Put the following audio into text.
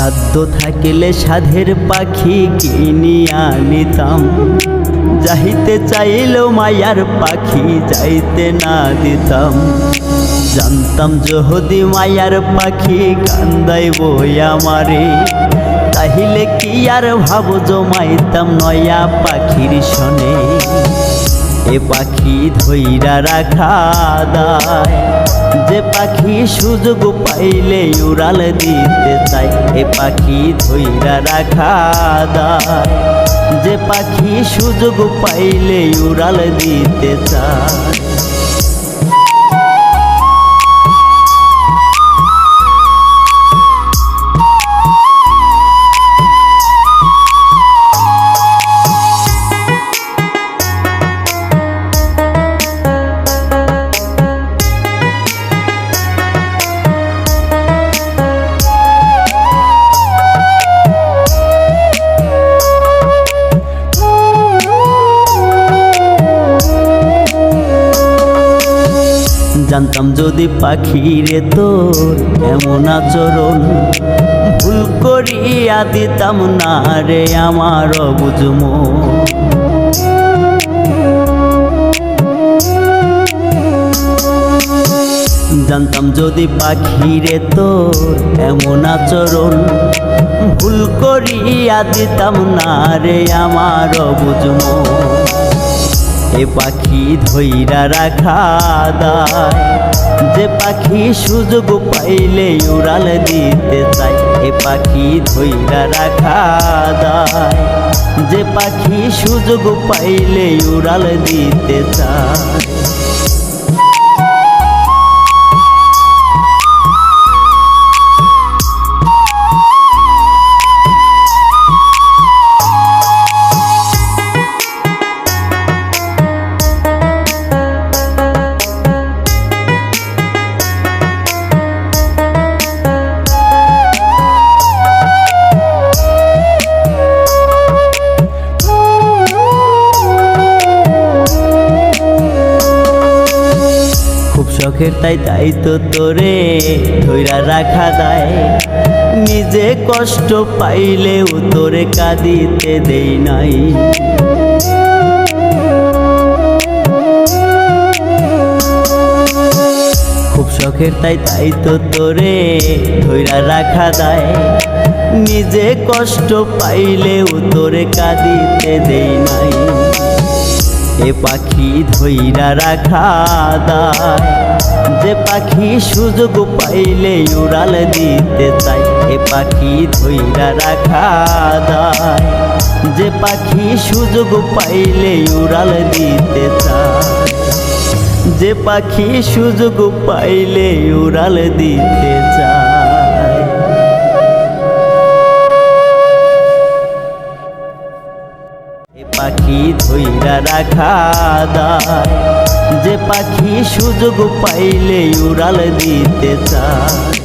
সাধ্য থাকিলে সাধের পাখি কিনিয়া নিতাম, যাইতে চাইলেও মায়ার পাখি যাইতে না দিতাম। জানতাম যদি মায়ার পাখি কান্দাইব আমারে, তাহিলে কি আর ভাব জমাইতাম নয়া পাখির সনে। এ পাখি ধইরা রাখা দায়, যে পাখি সুযোগ পাইলে উড়াল দিতে চায়। এ পাখি ধইরা রাখা দায়, যে পাখি সুযোগ পাইলে উড়াল দিতে চায়। জানতাম যদি পাখিরে তোর এমন আচরণ, ভুল করিয়া দিতাম না রে আমার বুঝম। জানতাম যদি পাখিরে তোর এমন আচরণ, ভুল করিয়া দিতাম না রে আমার বুঝম। এ পাখি ধইরা রাখা দায়, যে পাখি সুযোগ পাইলে উড়াল দিতে চায়। এ পাখি ধইরা রাখা দায়, যে পাখি সুযোগ পাইলে উড়াল দিতে চায়। শখের তাই তো তোরে ধইরা রাখা দায়, নিজে কষ্ট পাইলেও তোরে কাঁদিতে দেই নাই। খুব শখের তাই তো তোরে ধইরা রাখা দায়, নিজে কষ্ট পাইলেও তোরে কাঁদিতে দেই নাই। এ পাখি ধইরা রাখা দায়, যে পাখি সুযোগ পাইলে উড়াল দিতে চায়। এ পাখি ধইরা রাখা দায়, যে পাখি সুযোগ পাইলে উড়াল দিতে চায়। যে পাখি সুযোগ পাইলে উড়াল দিতে চায়। পাখি ধইরা রাখা দায়, যে পাখি সুযোগ পাইলে উড়াল দিতে চায়।